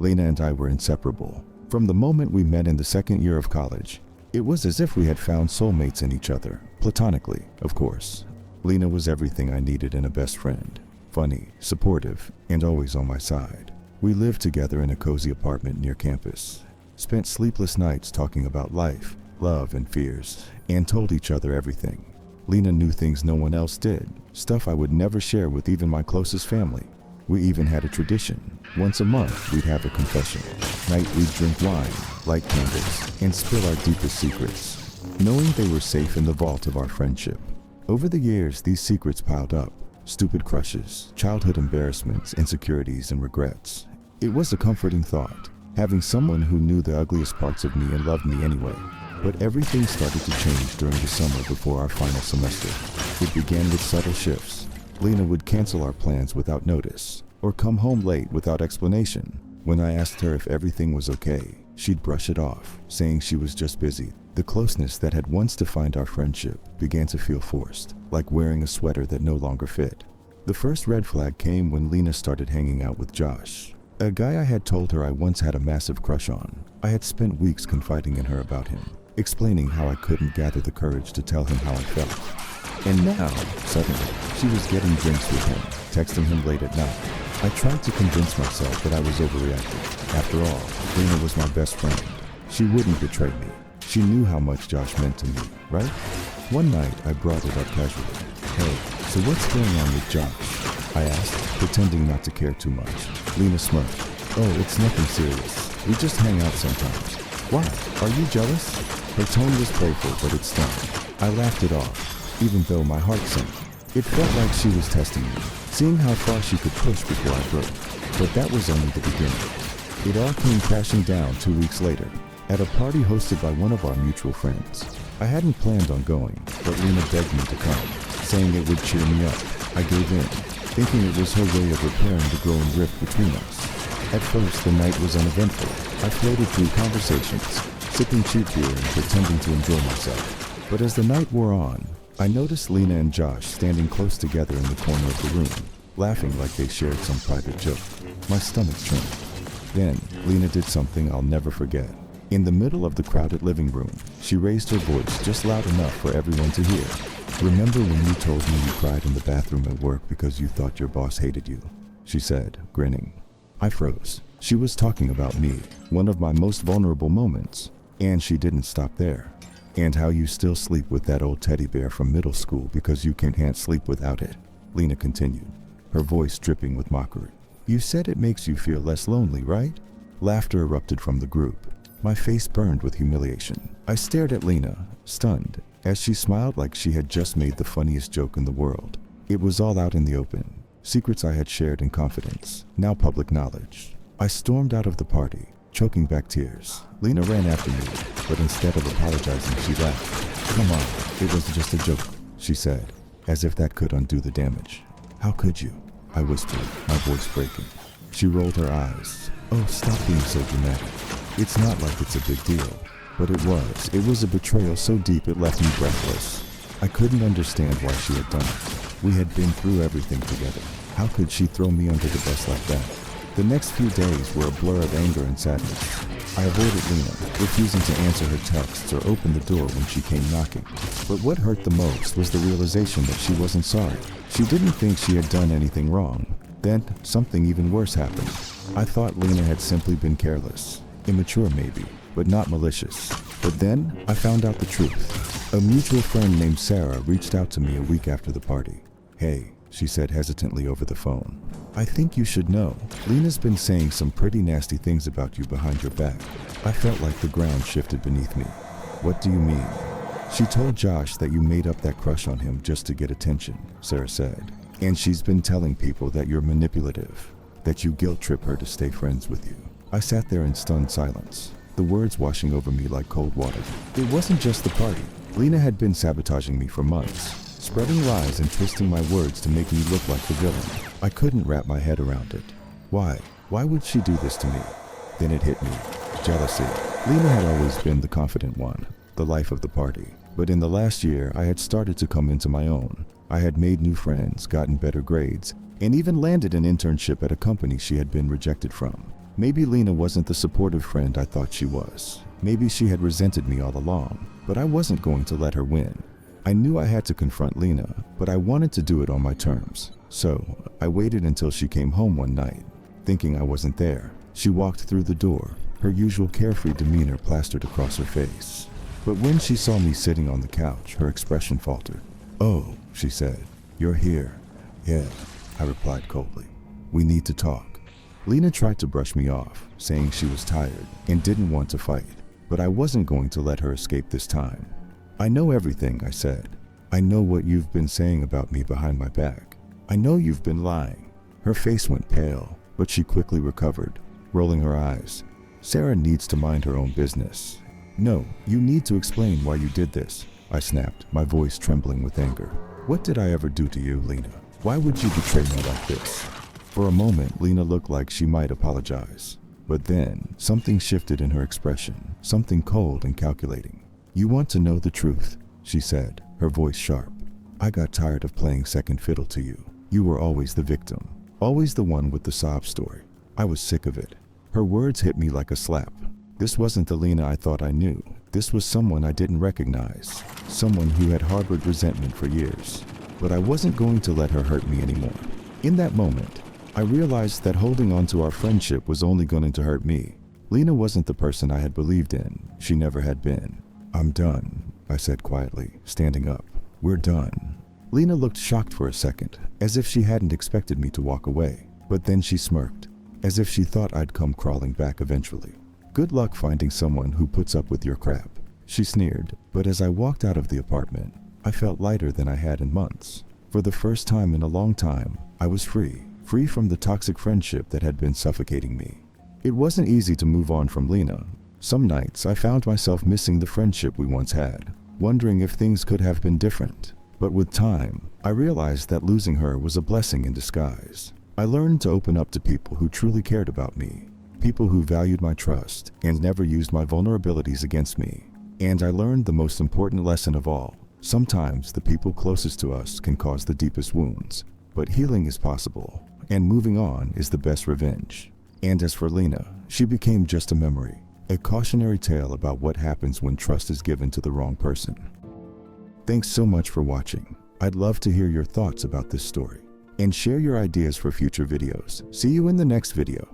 Lena and I were inseparable. From the moment we met in the second year of college, it was as if we had found soulmates in each other, platonically, of course. Lena was everything I needed in a best friend. Funny, supportive, and always on my side. We lived together in a cozy apartment near campus, spent sleepless nights talking about life, love, and fears, and told each other everything. Lena knew things no one else did, stuff I would never share with even my closest family. We even had a tradition. Once a month, we'd have a confession. Night we'd drink wine, light candles, and spill our deepest secrets, knowing they were safe in the vault of our friendship. Over the years, these secrets piled up. Stupid crushes, childhood embarrassments, insecurities, and regrets. It was a comforting thought, having someone who knew the ugliest parts of me and loved me anyway. But everything started to change during the summer before our final semester. It began with subtle shifts. Lena would cancel our plans without notice, or come home late without explanation. When I asked her if everything was okay, she'd brush it off, saying she was just busy. The closeness that had once defined our friendship began to feel forced, like wearing a sweater that no longer fit. The first red flag came when Lena started hanging out with Josh, a guy I had told her I once had a massive crush on. I had spent weeks confiding in her about him, explaining how I couldn't gather the courage to tell him how I felt. And now, suddenly, she was getting drinks with him, texting him late at night. I tried to convince myself that I was overreacting. After all, Lena was my best friend. She wouldn't betray me. She knew how much Josh meant to me, right? One night, I brought it up casually. "Hey, so what's going on with Josh?" I asked, pretending not to care too much. Lena smirked. "Oh, it's nothing serious. We just hang out sometimes." "Why? Are you jealous?" Her tone was playful, but it stung. I laughed it off, even though my heart sank. It felt like she was testing me, seeing how far she could push before I broke. But that was only the beginning. It all came crashing down 2 weeks later, at a party hosted by one of our mutual friends. I hadn't planned on going, but Lena begged me to come, saying it would cheer me up. I gave in, thinking it was her way of repairing the growing rift between us. At first, the night was uneventful. I floated through conversations, sipping cheap beer and pretending to enjoy myself. But as the night wore on, I noticed Lena and Josh standing close together in the corner of the room, laughing like they shared some private joke. My stomach churned. Then, Lena did something I'll never forget. In the middle of the crowded living room, she raised her voice just loud enough for everyone to hear. "Remember when you told me you cried in the bathroom at work because you thought your boss hated you?" she said, grinning. I froze. She was talking about me, one of my most vulnerable moments. And she didn't stop there. "And how you still sleep with that old teddy bear from middle school because you can't sleep without it," Lena continued, her voice dripping with mockery. "You said it makes you feel less lonely, right?" Laughter erupted from the group. My face burned with humiliation. I stared at Lena, stunned, as she smiled like she had just made the funniest joke in the world. It was all out in the open. Secrets I had shared in confidence, now public knowledge. I stormed out of the party, choking back tears. Lena ran after me, but instead of apologizing, she laughed. "Come on, it was just a joke," she said, as if that could undo the damage. "How could you?" I whispered, my voice breaking. She rolled her eyes. "Oh, stop being so dramatic. It's not like it's a big deal." But it was. It was a betrayal so deep it left me breathless. I couldn't understand why she had done it. We had been through everything together. How could she throw me under the bus like that? The next few days were a blur of anger and sadness. I avoided Lena, refusing to answer her texts or open the door when she came knocking. But what hurt the most was the realization that she wasn't sorry. She didn't think she had done anything wrong. Then, something even worse happened. I thought Lena had simply been careless. Immature maybe, but not malicious. But then, I found out the truth. A mutual friend named Sarah reached out to me a week after the party. "Hey," she said hesitantly over the phone. "I think you should know. Lena's been saying some pretty nasty things about you behind your back." I felt like the ground shifted beneath me. "What do you mean?" "She told Josh that you made up that crush on him just to get attention," Sarah said. "And she's been telling people that you're manipulative, that you guilt-trip her to stay friends with you." I sat there in stunned silence, the words washing over me like cold water. It wasn't just the party. Lena had been sabotaging me for months, spreading lies and twisting my words to make me look like the villain. I couldn't wrap my head around it. Why? Why would she do this to me? Then it hit me. Jealousy. Lena had always been the confident one, the life of the party. But in the last year, I had started to come into my own. I had made new friends, gotten better grades, and even landed an internship at a company she had been rejected from. Maybe Lena wasn't the supportive friend I thought she was. Maybe she had resented me all along, but I wasn't going to let her win. I knew I had to confront Lena, but I wanted to do it on my terms. So I waited until she came home one night, thinking I wasn't there. She walked through the door, her usual carefree demeanor plastered across her face. But when she saw me sitting on the couch, her expression faltered. "Oh," she said, "you're here." "Yeah," I replied coldly. "We need to talk." Lena tried to brush me off, saying she was tired and didn't want to fight, but I wasn't going to let her escape this time. "I know everything," I said. "I know what you've been saying about me behind my back. I know you've been lying." Her face went pale, but she quickly recovered, rolling her eyes. "Sarah needs to mind her own business." "No, you need to explain why you did this," I snapped, my voice trembling with anger. "What did I ever do to you, Lena? Why would you betray me like this?" For a moment, Lena looked like she might apologize. But then, something shifted in her expression, something cold and calculating. "You want to know the truth," she said, her voice sharp. "I got tired of playing second fiddle to you. You were always the victim, always the one with the sob story. I was sick of it." Her words hit me like a slap. This wasn't the Lena I thought I knew. This was someone I didn't recognize, someone who had harbored resentment for years. But I wasn't going to let her hurt me anymore. In that moment, I realized that holding on to our friendship was only going to hurt me. Lena wasn't the person I had believed in. She never had been. "I'm done," I said quietly, standing up. "We're done." Lena looked shocked for a second, as if she hadn't expected me to walk away. But then she smirked, as if she thought I'd come crawling back eventually. "Good luck finding someone who puts up with your crap," she sneered. But as I walked out of the apartment, I felt lighter than I had in months. For the first time in a long time, I was free from the toxic friendship that had been suffocating me. It wasn't easy to move on from Lena. Some nights I found myself missing the friendship we once had, wondering if things could have been different. But with time, I realized that losing her was a blessing in disguise. I learned to open up to people who truly cared about me, people who valued my trust and never used my vulnerabilities against me. And I learned the most important lesson of all. Sometimes the people closest to us can cause the deepest wounds, but healing is possible, and moving on is the best revenge. And as for Lena, she became just a memory, a cautionary tale about what happens when trust is given to the wrong person. Thanks so much for watching. I'd love to hear your thoughts about this story, and share your ideas for future videos. See you in the next video.